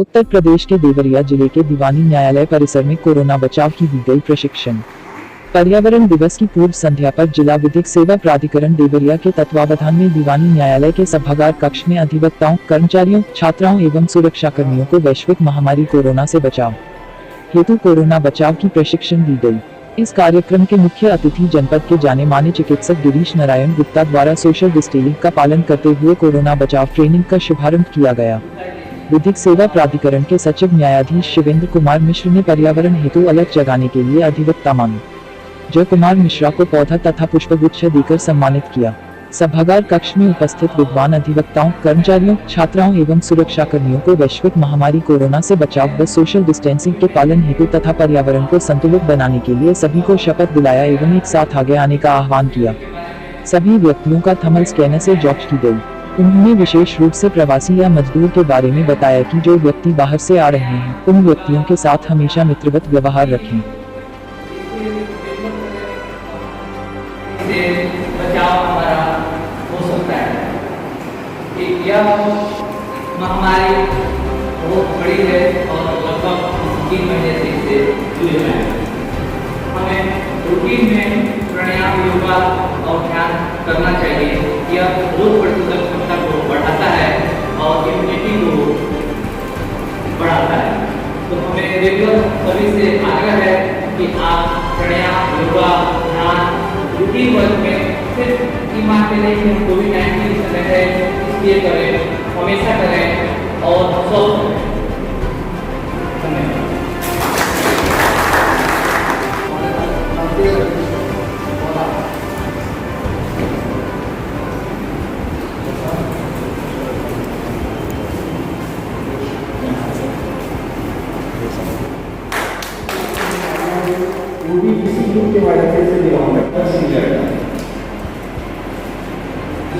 उत्तर प्रदेश के देवरिया जिले के दीवानी न्यायालय परिसर में कोरोना बचाव की दी गई प्रशिक्षण। पर्यावरण दिवस की पूर्व संध्या पर जिला विधिक सेवा प्राधिकरण देवरिया के तत्वावधान में दीवानी न्यायालय के सभागार कक्ष में अधिवक्ताओं, कर्मचारियों, छात्राओं एवं सुरक्षाकर्मियों को वैश्विक महामारी कोरोना से बचाव हेतु कोरोना बचाव की प्रशिक्षण दी गई। इस कार्यक्रम के मुख्य अतिथि जनपद के जाने माने चिकित्सक गिरीश नारायण गुप्ता द्वारा सोशल डिस्टेंसिंग का पालन करते हुए कोरोना बचाव ट्रेनिंग का शुभारंभ किया गया। विधिक सेवा प्राधिकरण के सचिव न्यायाधीश शिवेंद्र कुमार मिश्र ने पर्यावरण हेतु अलग जगाने के लिए अधिवक्ता जय कुमार मिश्रा को पौधा तथा पुष्पगुच्छ देकर सम्मानित किया। सभागार कक्ष में उपस्थित विद्वान अधिवक्ताओं, कर्मचारियों, छात्राओं एवं सुरक्षाकर्मियों को वैश्विक महामारी कोरोना से बचाव व सोशल डिस्टेंसिंग के पालन हेतु तथा पर्यावरण को संतुलित बनाने के लिए सभी को शपथ दिलाया एवं एक साथ आगे आने का आह्वान किया। सभी व्यक्तियों का थर्मल स्कैनर से जांच की गई। उन्होंने विशेष रूप से प्रवासी या मजदूर के बारे में बताया कि जो व्यक्ति बाहर से आ रहे हैं उन व्यक्तियों के साथ हमेशा मित्रवत व्यवहार रखें। बचाव हमारा हो सकता है कि यह महामारी बहुत बड़ी है और लगभग 3 महीने से इससे जुड़े हुए हैं। हमें रूटीन में प्राणायाम, योगा और ध्यान करना चाहिए। यह रोग प्रतिरोधक क्षमता को बढ़ाता है और इम्यूनिटी को बढ़ाता है। तो हमें रेगुलर सभी से आग्रह है कि आप प्राणायाम, योगा, ध्यान रूटीन वर्क में सिर्फ ईमान के नहीं कि कोविड-19 समय है इसलिए करें, हमेशा करें और स्वस्थ रहें। वो भी किसी ग्रुप के वायरस से बिलोंग करता है।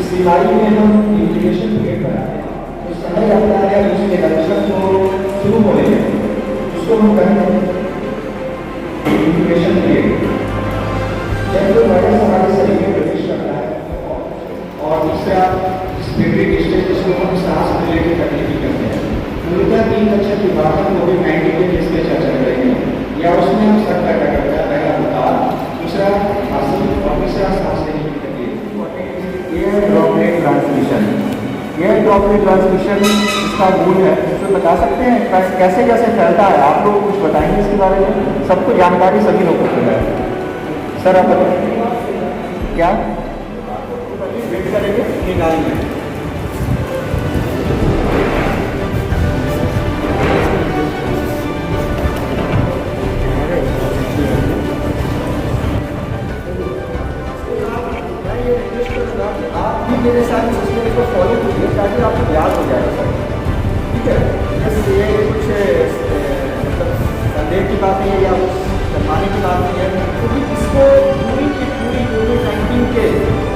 इस बीमारी में हम इंक्यूबेशन पीरियड बनाते हैं, तो समय लगता है उसके लक्षण को शुरू होने में, उसको हम कहते हैं इंक्यूबेशन पीरियड। जब जो वायरस हमारे शरीर में प्रवेश करता है और दूसरा स्पेसिफिक स्टेज जिसको हम सांस रिलेटेड तकलीफ करते हैं, मूलतः 3 लक्षण की बात हम कोविड-19 के केस में चर्चा करेंगे। या उसमें हम सबका क्या करते हैं, पहला बुखार, दूसरा खांसी और तीसरा सांस लेने की तकलीफ। Air droplet transmission, air droplet transmission इसका मूल है। इसमें बता सकते हैं कैसे कैसे फैलता है? आप लोग कुछ बताएंगे इसके बारे में? सबको जानकारी सभी लोगों को है। सर आप बताइए क्या वेट करेंगे निकालने में। आप भी मेरे साथ सिस्टम को फॉलो कीजिए ताकि आपको याद हो जाएगा सर। ठीक है, बस ये कुछ मतलब संदेह की बात नहीं है या कुछ शर्माने की बात नहीं है, क्योंकि इसको पूरी की पूरी कोविड-19 के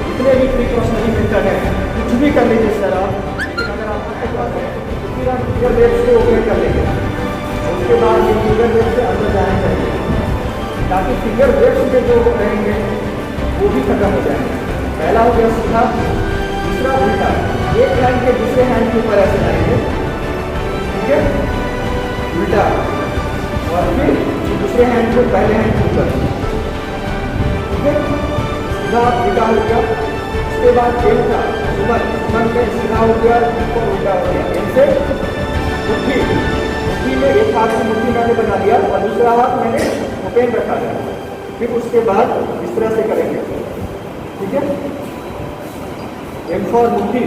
जितने भी प्रिकॉशनरी मेथड है कुछ भी कर लीजिए सर आप, लेकिन अगर आपके पास है तो फिर आप फिगर वेब से ओपन कर लेंगे। उसके बाद ये फिगर वेब से अंदर जाना चाहिए ताकि फिगर वेब में जो रहेंगे वो भी खत्म हो जाएंगे। पहला हो गया सीधा, दूसरा उल्टा, एक हैंड के दूसरे हैंड के ऊपर ऐसे लाएंगे, ठीक है, उल्टा, और फिर दूसरे हैंड को पहले हैंड के ऊपर, ठीक है, सीधा उल्टा हो गया। उसके बाद पेन का मन में सीधा हो गया और उल्टा हो गया। इनसे मुट्ठी, मुट्ठी में एक हाथ से मुट्ठी मैंने बना दिया और दूसरा हाथ मैंने ओपन रखा था। फिर उसके बाद इस तरह से करेंगे, ठीक है। एम फॉर मुट्ठी,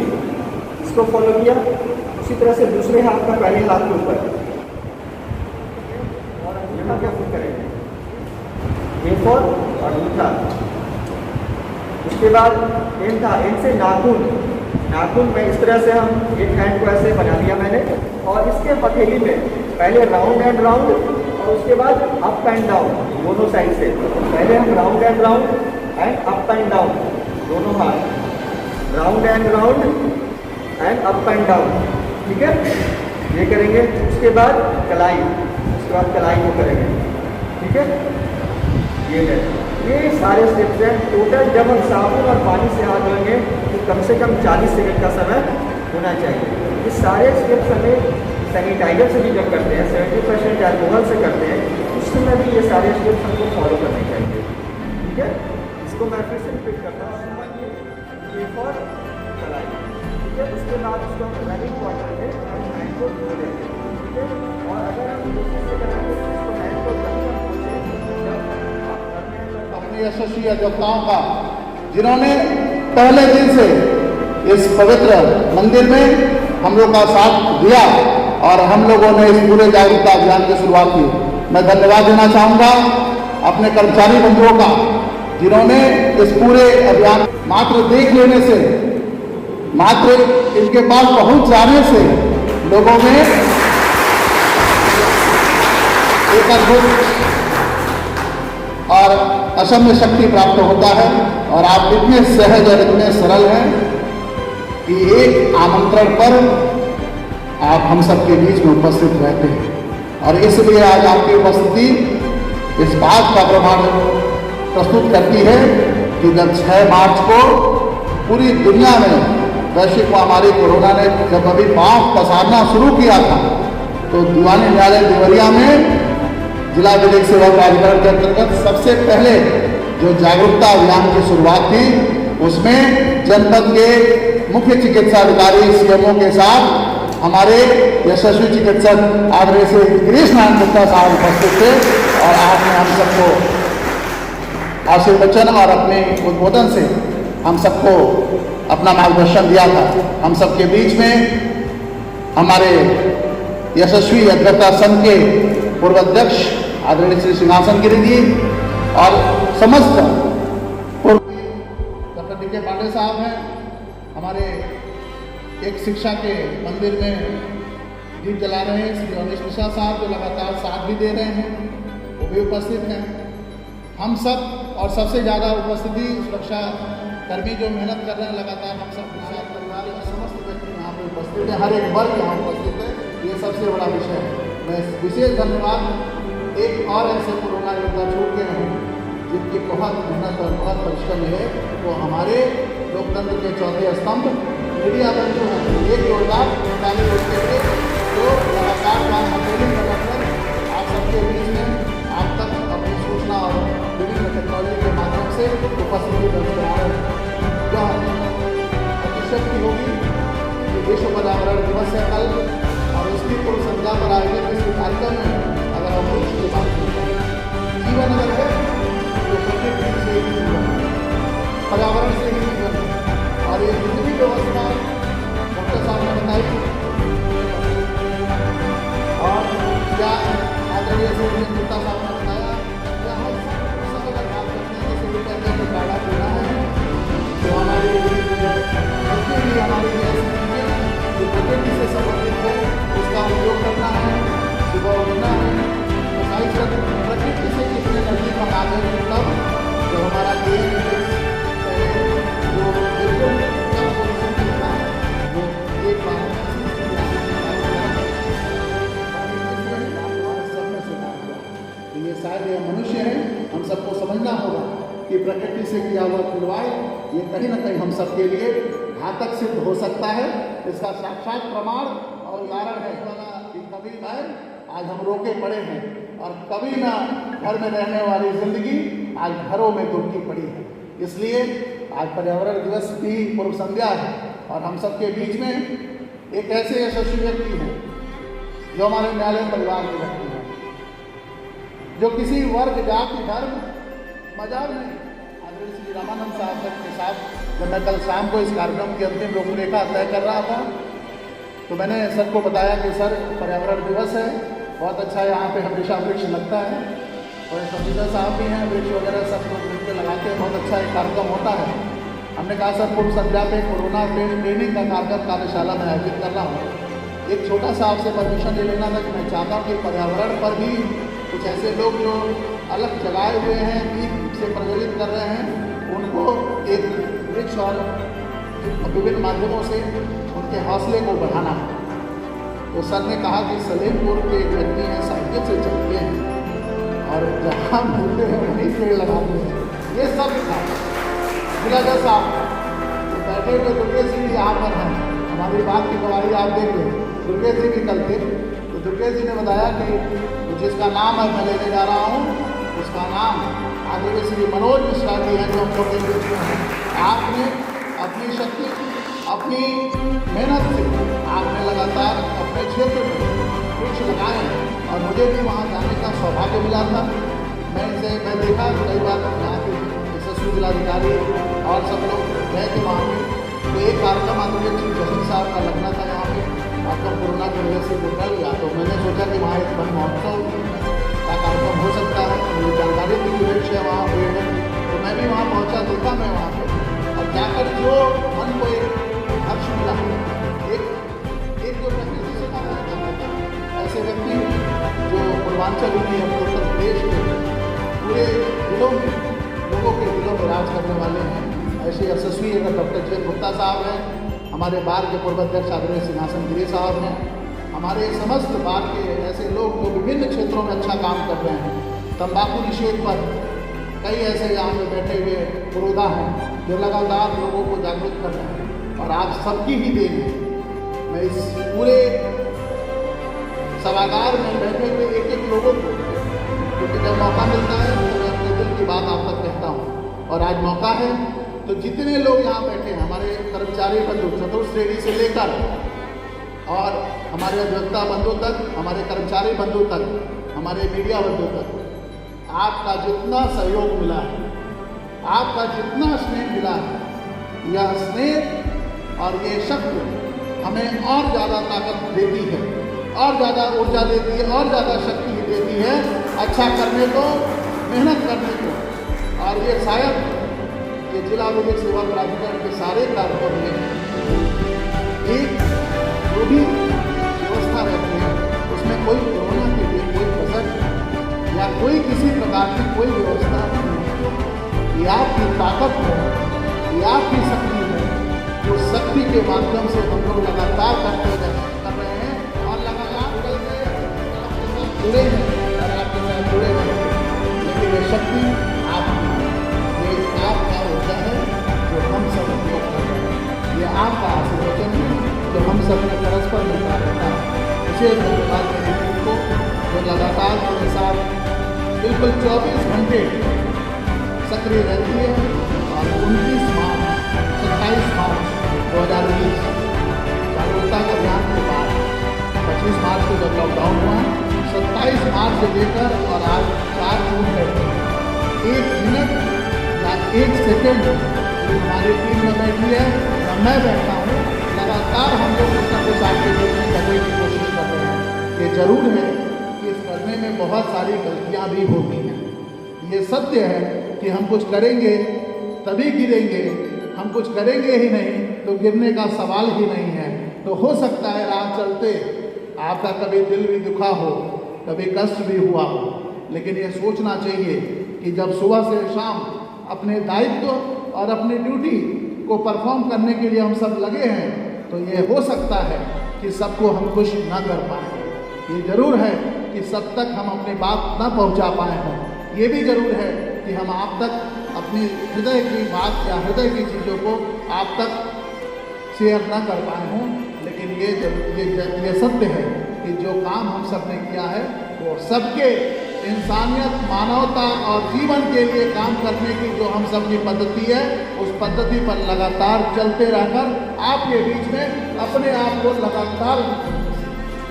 इसको फॉलो किया। उसी तरह से दूसरे हाथ का पहले हाथ के ऊपर और अंगूठा क्या फिर करेंगे, ए फॉर अंगूठा। उसके बाद एम था, एम से नाखून, नाखून में इस तरह से हम एक हैंड को ऐसे बना दिया मैंने और इसके हथेली में पहले राउंड एंड राउंड और उसके बाद अप एंड डाउन दोनों साइड से। पहले हम round and up and down दोनों हाथ, round and up and down, ठीक है, ये करेंगे। उसके बाद कलाई, उसके बाद कलाई को करेंगे, ठीक है। ये सारे स्टेप्स हैं। टोटल जब हम साबुन और पानी से हाथ धोएंगे तो कम से कम 40 सेकंड का समय होना चाहिए। ये सारे स्टेप्स हमें सैनिटाइजर से भी जब करते हैं 70% एल्कोहल से करते हैं, उस समय भी ये सारे स्टेप्स हमको फॉलो करने चाहिए। ठीक है, इसको मैं फिर से रिपीट करता हूँ। पेपर चलाइए, ठीक है, उसके बाद उसको रनिंग वाटर में हम हैंड को धो लेंगे। ठीक है, और अगर हम दूसरे से करेंगे तो इसको हैंड को कभी हम पोछें जब आप घर में अपनी यशस्वी अधिवक्ताओं का, जिन्होंने पहले दिन से इस पवित्र मंदिर में हम लोग का साथ दिया और हम लोगों ने इस पूरे जागरूकता अभियान की शुरुआत की। मैं धन्यवाद देना चाहूँगा अपने कर्मचारी बंधुओं का, जिन्होंने इस पूरे अभियान मात्र देख लेने से, मात्र इनके पास पहुंच जाने से लोगों में एक अद्भुत और असम्य शक्ति प्राप्त होता है। और आप इतने सहज और इतने सरल हैं कि एक आमंत्रण पर आप हम सबके बीच में उपस्थित रहते हैं। और इसलिए आज आपकी उपस्थिति इस बात का प्रमाण प्रस्तुत करती है कि जब 6 मार्च को पूरी दुनिया में वैश्विक महामारी कोरोना ने जब अभी पांव पसारना शुरू किया था, तो दीवानी न्यायालय देवरिया में जिला विधिक सेवा प्राधिकरण के अंतर्गत सबसे पहले जो जागरूकता अभियान की शुरुआत थी, उसमें जनपद के मुख्य चिकित्सा अधिकारी सीएमओ के साथ हमारे यशस्वी चिकित्सक आदरणीय श्री गिरीश नारायण गुप्ता साहब उपस्थित थे और आपने हम सबको आशीर्वचन और अपने उद्बोधन से हम सबको अपना मार्गदर्शन दिया था। हम सबके बीच में हमारे यशस्वी अधिवक्ता संघ के पूर्व अध्यक्ष आदरणीय श्री सिंहासन गिरी जी और समस्त पूर्व डॉक्टर डी.के. पांडे साहब हैं। हमारे एक शिक्षा के मंदिर में दीप जला रहे हैं श्री अनिश मिश्रा साहब, जो लगातार साथ भी दे रहे हैं, वो भी उपस्थित हैं। हम सब और सबसे ज़्यादा उपस्थिति सुरक्षा कर्मी जो मेहनत कर रहे हैं लगातार, हम सब साथ परिवार और समस्त व्यक्ति यहाँ पर उपस्थित है, हर एक वर्ग यहाँ उपस्थित है, ये सबसे बड़ा विषय है। मैं विशेष धन्यवाद एक और ऐसे कोरोना योद्धा छूट गए हैं जिनकी बहुत मेहनत और बहुत परिश्रम है, वो हमारे लोकतंत्र के चौथे स्तंभ मीडिया बंधु हैं। एक जोरदार ताली बजाते हुए जो लगातार काम हथेली में रखकर आप सबके बीच में आप तक अपनी सूचना और विभिन्न टेक्नोलॉजी के माध्यम से उपस्थिति बरकरार है। यह अतिशक्ति होगी कि विश्व पर्यावरण दिवस है कल, और उसकी पूर्व संध्या पर आयोजित इस कार्यक्रम में अगर हम कुछ की बात करें, जीवन अगर है तो प्रकृति से ही जीवन, पर्यावरण से ही जीवन, और ये जितनी व्यवस्था डॉक्टर साहब ने बताई और क्या आदरणीय श्री गुप्ता साहब ने बताया, क्या हम सब अगर बात करते हैं जैसे कहते हैं कि काढ़ा पीना है, तो हमारी जितनी भी हमारी जो प्रकृति से संबंधित है उसका उपयोग करना है, सुबह उठना है, तो प्रकृति से कितने नजदीक हम आ गए तब जब हमारा देश जो बिल्कुल वो एक बार तो ये सारे मनुष्य हैं, हम सबको समझना होगा कि प्रकृति से किया हुआ खिलवाड़ ये कहीं ना कहीं हम सबके लिए घातक सिद्ध हो सकता है। इसका साक्षात प्रमाण और उदाहरण है कि कभी न आज हम रोके पड़े हैं और कभी ना घर में रहने वाली जिंदगी आज घरों में दुबकी पड़ी है। इसलिए आज पर्यावरण दिवस की पूर्व संध्या है और हम सबके बीच में एक ऐसे यशस्वी व्यक्ति हैं जो हमारे न्यायालय परिवार के व्यक्ति हैं, जो किसी वर्ग जाति धर्म मजाक नहीं। आदरणीय श्री रामानंद साहब के साथ जब मैं कल शाम को इस कार्यक्रम की अंतिम रूपरेखा तय कर रहा था तो मैंने सर को बताया कि सर पर्यावरण दिवस है, बहुत अच्छा यहाँ पे हमेशा वृक्ष लगता है और संविदा साहब भी हैं, वृक्ष वगैरह सब लोग मिलकर लगाते हैं, बहुत अच्छा एक कार्यक्रम होता है। हमने कहा सर पूर्व संध्या पे कोरोना पे ट्रेनिंग का कार्यक्रम कार्यशाला में आयोजित कर रहा हूँ। एक छोटा सा आपसे परमिशन ले लेना था कि मैं चाहता हूँ कि पर्यावरण पर भी कुछ ऐसे लोग जो अलग जगाए हुए हैं, बीज से प्रज्वलित कर रहे हैं, उनको एक वृक्ष और विभिन्न माध्यमों से उनके हौसले को बढ़ाना है। तो सर ने कहा कि सलेमपुर के एक व्यक्ति हैं, साइकिल से चलते हैं और जहाँ मिलते हैं वहीं पेड़ लगाते हैं। ये सब था जिला जज साहब तो बैठे हुए दुर्गे सिंह यहाँ पर हैं, हमारी बात की गवाही आप देंगे। दुर्गेश जी भी कल थे। तो दुर्गेश जी ने बताया कि जिसका नाम है मैं लेने जा रहा हूँ, उसका नाम आदरणीय श्री मनोज मिश्रा जी हैं, जो हम लोग के बीच में हैं। आपने अपनी शक्ति, अपनी मेहनत से आपने लगातार अपने क्षेत्र में वृक्ष लगाए और मुझे भी वहाँ जाने का सौभाग्य मिला था। मैं देखा कई बार यहाँ के यशस्वी जिलाधिकारी और सब लोग गए थे वहाँ पे। तो एक कार्यक्रम आदरणीय श्री जसीर साहब का लगना था यहाँ पे, कार्यक्रम कोरोना की वजह से निकल गया। तो मैंने सोचा कि वहाँ एक वन महोत्सव का कार्यक्रम हो सकता है, मुझे जानकारी थी कि वृक्ष है वहाँ पेड़ है। तो मैं भी वहाँ पहुँचा, देखा मैं वहाँ पर और जाकर जो मन को एक हर्ष मिला, एक जो प्रकृति से काम करता था, ऐसे व्यक्ति जो पूर्वांचल में अपने उत्तर प्रदेश के पूरे जिलों में लोगों के दिलों में राज करने वाले हैं, ऐसे यशस्वी अगर डॉक्टर जय गुप्ता साहब हैं, हमारे बार के पूर्व अध्यक्ष आदरणीय सिंहासन गिरी साहब हैं, हमारे समस्त बार के ऐसे लोग जो विभिन्न क्षेत्रों में अच्छा काम कर रहे हैं। तंबाकू निषेध पर कई ऐसे यहाँ पे बैठे हुए पुरोधा हैं जो लगातार लोगों को जागरूक कर रहे हैं और आप सबकी ही देन है। मैं इस पूरे सभागार में बैठे हुए एक एक लोगों को, क्योंकि जब मौका मिलता है तो मैं अपने दिल की बात आप तक कहता हूँ और आज मौका है। तो जितने लोग यहाँ बैठे हैं, हमारे कर्मचारी बंधु चतुर्थ श्रेणी से लेकर और हमारे अधिवक्ता बंधु तक, हमारे कर्मचारी बंधु तक, हमारे मीडिया बंधु तक, आपका जितना सहयोग मिला है, आपका जितना स्नेह मिला है, यह स्नेह और ये शक्ति हमें और ज़्यादा ताकत देती है, और ज़्यादा ऊर्जा देती है, और ज़्यादा शक्ति देती है अच्छा करने को, मेहनत करने को। और ये शायद ये जिला विधिक सेवा प्राधिकरण के सारे कार्यक्रम में एक जो भी व्यवस्था रहती है उसमें कोई कोरोना के लिए कोई बजट या कोई किसी प्रकार की कोई व्यवस्था नहीं। ये आपकी ताकत है, ये आपकी शक्ति है, जो शक्ति के माध्यम से हम लोग लगातार कर रहे हैं और लगातार जुड़े हैं और आपके साथ जुड़े रहेंगे। लेकिन ये शक्ति आपकी, ये आपका ऊर्जा है जो हम सब उपयोग कर रहे हैं, ये आपका आशीर्वचन है जो हम सब में परस्पर मिलता रहता है। विशेष धन्यवाद मेरी टीम को जो लगातार मेरे साथ बिल्कुल 24 घंटे सक्रिय रहती है। और 29 मार्च 27 मार्च 2020 जागरूकता का अभियान के बाद 25 मार्च को जब लॉकडाउन हुआ, 27 मार्च से लेकर और आज 4 जून तक 1 मिनट या 1 सेकेंड जो हमारी टीम में बैठी है या मैं बैठा हूँ, लगातार हम लोग कुछ ना कुछ आपके बीच में करने की कोशिश कर रहे हैं। ये जरूर है कि इस करने में बहुत सारी गलतियाँ भी होती हैं। ये सत्य है कि हम कुछ करेंगे तभी गिरेंगे, हम कुछ करेंगे ही नहीं तो गिरने का सवाल ही नहीं है। तो हो सकता है राह चलते आपका कभी दिल भी दुखा हो, कभी कष्ट भी हुआ हो, लेकिन ये सोचना चाहिए कि जब सुबह से शाम अपने दायित्व और अपनी ड्यूटी को परफॉर्म करने के लिए हम सब लगे हैं, तो ये हो सकता है कि सबको हम खुश ना कर पाएँ। ये जरूर है कि सब तक हम अपनी बात ना पहुंचा पाए हों। ये भी जरूर है कि हम आप तक अपनी हृदय की बात या हृदय की चीज़ों को आप तक शेयर ना कर पाए हों। लेकिन ये सत्य है कि जो काम हम सब ने किया है वो सबके इंसानियत, मानवता और जीवन के लिए काम करने की जो हम सब की पद्धति है, उस पद्धति पर लगातार चलते रहकर आपके बीच में अपने आप को लगातार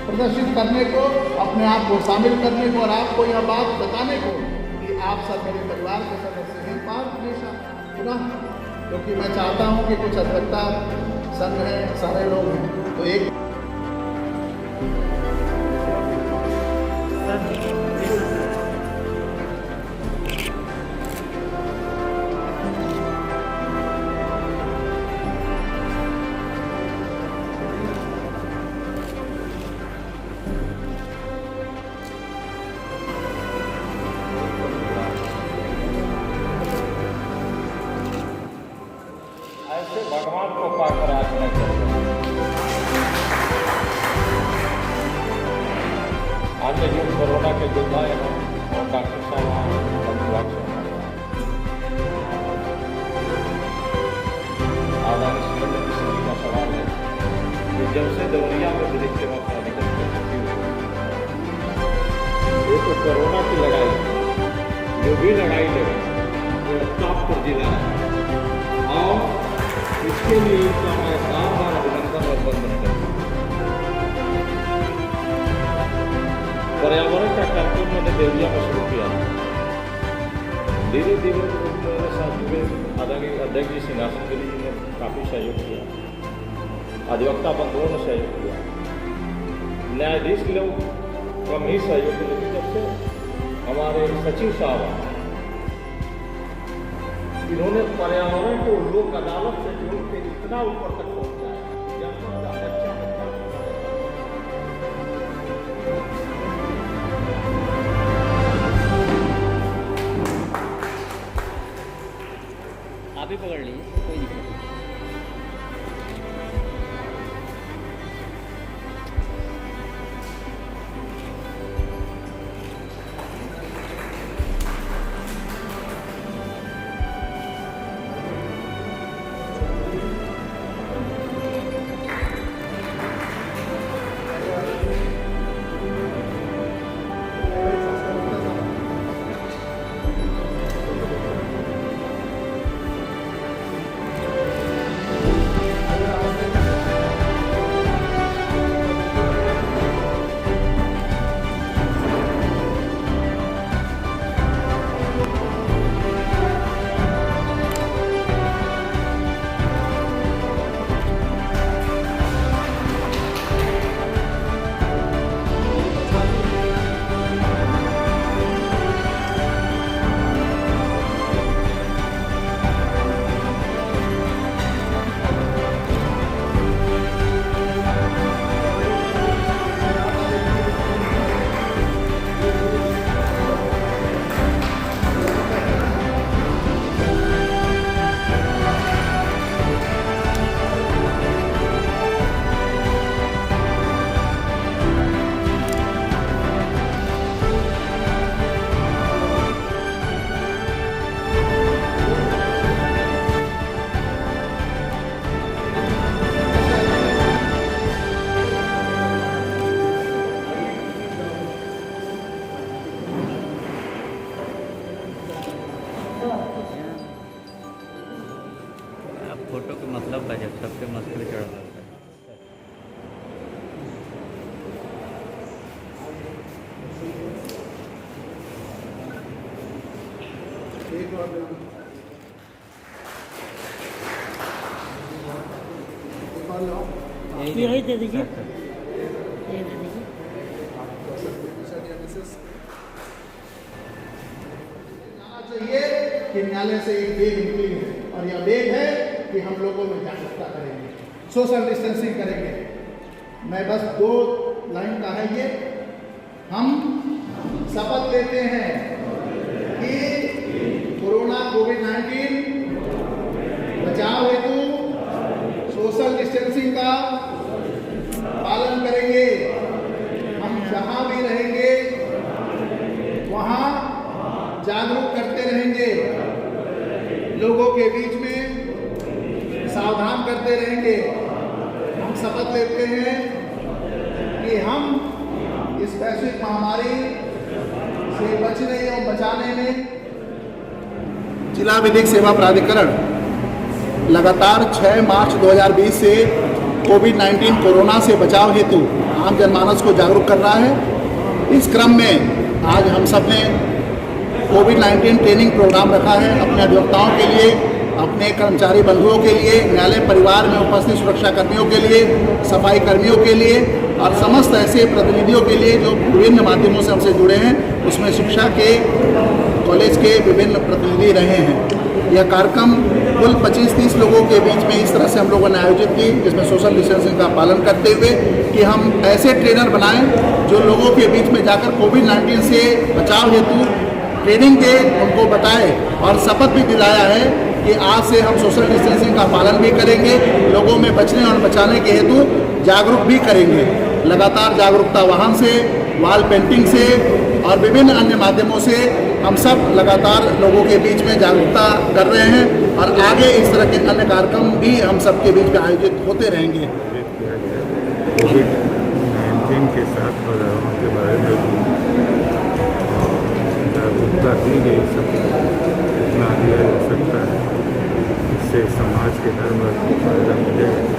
प्रदर्शित करने को, अपने आप को शामिल करने को और आपको यह बात बताने को कि आप सब मेरे परिवार के सदस्य हैं। बात हमेशा पुनः, क्योंकि मैं चाहता हूँ कि कुछ अधिवक्ता संघ है, सारे लोग हैं, तो एक ऐसे भगवान को पाकर आज मैं आज जो कोरोना के योद्धा हैं और डॉक्टर साहब आदानी का सवाल है कि जब से देवरिया में विधिक सेवा देखो कोरोना की लड़ाई, जो भी लड़ाई लड़ी वो टॉप पर जिला है और इसके लिए इनका मैं बार बार अभिनंदन और वंदन करता हूँ। पर्यावरण का कार्यक्रम मैंने देवरिया में शुरू किया, धीरे धीरे मेरे साथ जुड़े आदरणीय अध्यक्ष जी सिंहासन गिरी जी ने काफ़ी सहयोग किया, अधिवक्ता बंधुओं ने सहयोग किया, न्यायाधीश लोग कम ही सहयोग किया, लेकिन जब से हमारे सचिव साहब इन्होंने पर्यावरण को लोक अदालत से जोड़ के इतना ऊपर तक पहुंचाया, जनता का बच्चा आप ही पकड़ लीजिए, कोई दिक्कत नहीं। फोटो के मतलब है जब सबके मस्त चढ़ा होता है। यही दे दीजिए, ये दे दीजिए। चाहिए कि न्यायालय से एक वेग निकली है और यह वेग है कि हम लोगों में जागरूकता करेंगे, सोशल डिस्टेंसिंग करेंगे। मैं बस 2 लाइन का है ये, हम शपथ लेते हैं कि कोरोना कोविड-19 बचाव हेतु सोशल डिस्टेंसिंग का पालन करेंगे। हम जहाँ भी रहेंगे वहाँ जागरूक करते रहेंगे, लोगों के बीच में सावधान करते रहेंगे। हम शपथ लेते हैं कि हम इस वैश्विक महामारी से बचने और बचाने में जिला विधिक सेवा प्राधिकरण लगातार 6 मार्च 2020 से कोविड-19 कोरोना से बचाव हेतु आम जनमानस को जागरूक कर रहा है। इस क्रम में आज हम सब ने कोविड-19 ट्रेनिंग प्रोग्राम रखा है अपने अधिवक्ताओं के लिए, अपने कर्मचारी बंधुओं के लिए, न्यायालय परिवार में उपस्थित सुरक्षा कर्मियों के लिए, सफाई कर्मियों के लिए और समस्त ऐसे प्रतिनिधियों के लिए जो विभिन्न माध्यमों से हमसे जुड़े हैं। उसमें शिक्षा के कॉलेज के विभिन्न प्रतिनिधि रहे हैं। यह कार्यक्रम कुल 25-30 लोगों के बीच में इस तरह से हम लोगों ने आयोजित की, जिसमें सोशल डिस्टेंसिंग का पालन करते हुए कि हम ऐसे ट्रेनर बनाएं जो लोगों के बीच में जाकर कोविड-19 से बचाव हेतु ट्रेनिंग दे, उनको बताए और शपथ भी दिलाया है कि आज से हम सोशल डिस्टेंसिंग का पालन भी करेंगे, लोगों में बचने और बचाने के हेतु जागरूक भी करेंगे। लगातार जागरूकता वाहन से, वॉल पेंटिंग से और विभिन्न अन्य माध्यमों से हम सब लगातार लोगों के बीच में जागरूकता कर रहे हैं और आगे इस तरह के अन्य कार्यक्रम भी हम सबके बीच में आयोजित होते रहेंगे। कोविड-19 के साथ बाजारों के बारे में यही सब इतना दिया जा सकता है, इससे समाज के धर्म को फायदा मिलेगा।